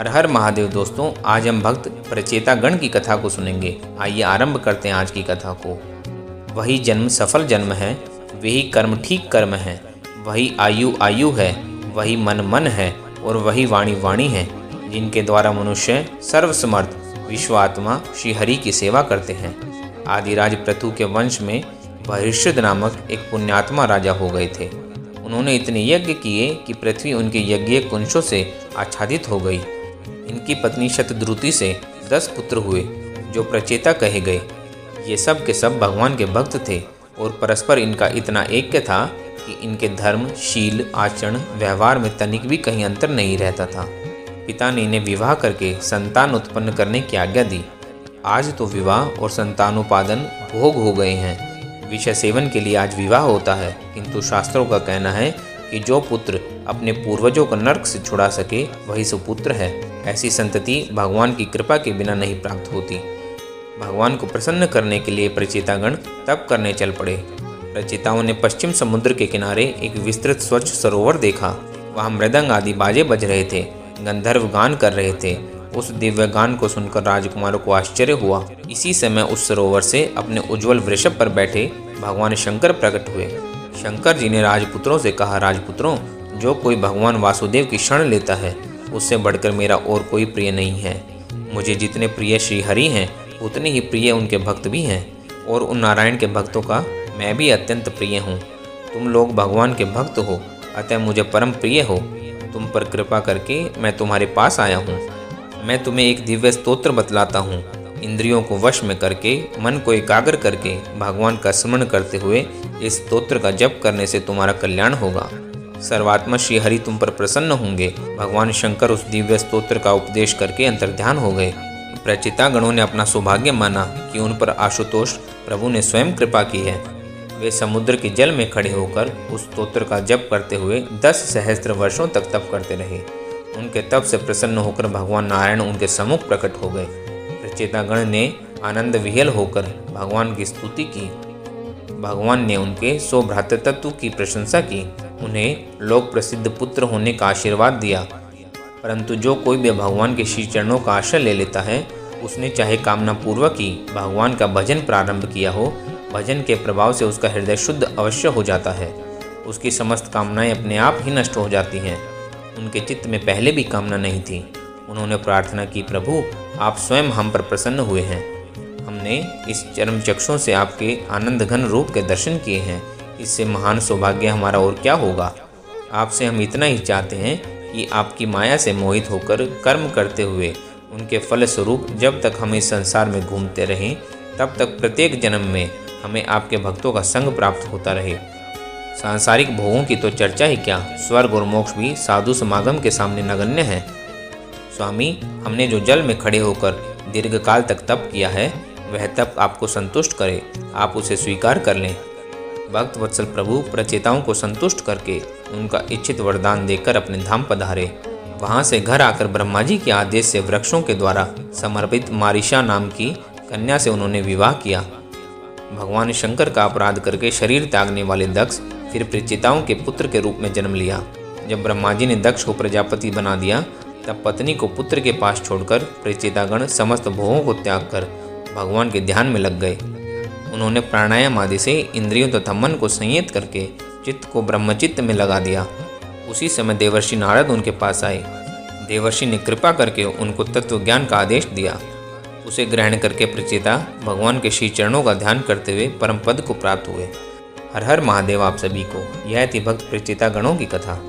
हर हर महादेव दोस्तों, आज हम भक्त प्रचेता गण की कथा को सुनेंगे। आइए आरंभ करते हैं आज की कथा को। वही जन्म सफल जन्म है, वही कर्म ठीक कर्म है, वही आयु आयु है, वही मन मन है और वही वाणी वाणी है, जिनके द्वारा मनुष्य सर्वसमर्थ विश्वात्मा श्री हरि की सेवा करते हैं। आदिराज पृथु के वंश में बहिष्यद नामक एक पुण्यात्मा राजा हो गए थे। उन्होंने इतने यज्ञ किए कि पृथ्वी उनके यज्ञ कुंशों से आच्छादित हो गई। इनकी पत्नी शतद्रुति से 10 पुत्र हुए, जो प्रचेता कहे गए। ये सब के सब भगवान के भक्त थे और परस्पर इनका इतना ऐक्य था कि इनके धर्म, शील, आचरण, व्यवहार में तनिक भी कहीं अंतर नहीं रहता था। पिता ने इन्हें विवाह करके संतान उत्पन्न करने की आज्ञा दी। आज तो विवाह और संतानोपादन भोग हो गए हैं। विषय सेवन के लिए आज विवाह होता है, किंतु शास्त्रों का कहना है कि जो पुत्र अपने पूर्वजों को नरक से छुड़ा सके वही सुपुत्र है। ऐसी संतति भगवान की कृपा के बिना नहीं प्राप्त होती। भगवान को प्रसन्न करने के लिए प्रचेतागण तप करने चल पड़े। प्रचेताओं ने पश्चिम समुद्र के किनारे एक विस्तृत स्वच्छ सरोवर देखा। वहाँ मृदंग आदि बाजे बज रहे थे, गंधर्व गान कर रहे थे। उस दिव्य गान को सुनकर राजकुमारों को आश्चर्य हुआ। इसी समय उस सरोवर से अपने उज्जवल वृषभ पर बैठे भगवान शंकर प्रकट हुए। शंकर जी ने राजपुत्रों से कहा, राजपुत्रों, जो कोई भगवान वासुदेव की शरण लेता है उससे बढ़कर मेरा और कोई प्रिय नहीं है। मुझे जितने प्रिय श्री हरि हैं उतने ही प्रिय उनके भक्त भी हैं, और उन नारायण के भक्तों का मैं भी अत्यंत प्रिय हूँ। तुम लोग भगवान के भक्त हो, अतः मुझे परम प्रिय हो। तुम पर कृपा करके मैं तुम्हारे पास आया हूँ। मैं तुम्हें एक दिव्य स्तोत्र बतलाता हूँ। इंद्रियों को वश में करके, मन को एकाग्र करके भगवान का स्मरण करते हुए इस स्तोत्र का जप करने से तुम्हारा कल्याण होगा। सर्वात्मा श्री हरि तुम पर प्रसन्न होंगे। भगवान शंकर उस दिव्य स्तोत्र का उपदेश करके अंतर्ध्यान हो गए। प्रचेतागणों ने अपना सौभाग्य माना कि उन पर आशुतोष प्रभु ने स्वयं कृपा की है। वे समुद्र के जल में खड़े होकर उस स्तोत्र का जप करते हुए 10 सहस्त्र वर्षों तक तप करते रहे। उनके तप से प्रसन्न होकर भगवान नारायण उनके सम्मुख प्रकट हो गए। प्रचेतागण ने आनंद विह्वल होकर भगवान की स्तुति की। भगवान ने उनके सौभ्रातृत्व की प्रशंसा की, उन्हें लोक प्रसिद्ध पुत्र होने का आशीर्वाद दिया। परंतु जो कोई भी भगवान के श्री चरणों का आश्रय ले लेता है, उसने चाहे कामना पूर्वक ही भगवान का भजन प्रारंभ किया हो, भजन के प्रभाव से उसका हृदय शुद्ध अवश्य हो जाता है। उसकी समस्त कामनाएं अपने आप ही नष्ट हो जाती हैं। उनके चित्त में पहले भी कामना नहीं थी। उन्होंने प्रार्थना की, प्रभु आप स्वयं हम पर प्रसन्न हुए हैं। हमने इस चरम चक्षुओं से आपके आनंद घन रूप के दर्शन किए हैं। इससे महान सौभाग्य हमारा और क्या होगा। आपसे हम इतना ही चाहते हैं कि आपकी माया से मोहित होकर कर्म करते हुए उनके फल स्वरूप जब तक हम इस संसार में घूमते रहें, तब तक प्रत्येक जन्म में हमें आपके भक्तों का संग प्राप्त होता रहे। सांसारिक भोगों की तो चर्चा ही क्या, स्वर्ग और मोक्ष भी साधु समागम के सामने नगण्य है। स्वामी, हमने जो जल में खड़े होकर दीर्घकाल तक तप किया है, वह तप आपको संतुष्ट करे, आप उसे स्वीकार कर लें। भक्त वत्सल प्रभु प्रचेताओं को संतुष्ट करके उनका इच्छित वरदान देकर अपने धाम पधारे। वहाँ से घर आकर ब्रह्मा जी के आदेश से वृक्षों के द्वारा समर्पित मारिशा नाम की कन्या से उन्होंने विवाह किया। भगवान शंकर का अपराध करके शरीर त्यागने वाले दक्ष फिर प्रचेताओं के पुत्र के रूप में जन्म लिया। जब ब्रह्मा जी ने दक्ष को प्रजापति बना दिया, तब पत्नी को पुत्र के पास छोड़कर प्रचेतागण समस्त भोगों को त्याग कर भगवान के ध्यान में लग गए। उन्होंने प्राणायाम आदि से इंद्रियों तथा मन को संयत करके चित्त को ब्रह्मचित्त में लगा दिया। उसी समय देवर्षि नारद उनके पास आए। देवर्षि ने कृपा करके उनको तत्व ज्ञान का आदेश दिया। उसे ग्रहण करके प्रचेता भगवान के श्री चरणों का ध्यान करते हुए परम पद को प्राप्त हुए। हर हर महादेव आप सभी को। यह थी भक्त प्रचेतागणों की कथा।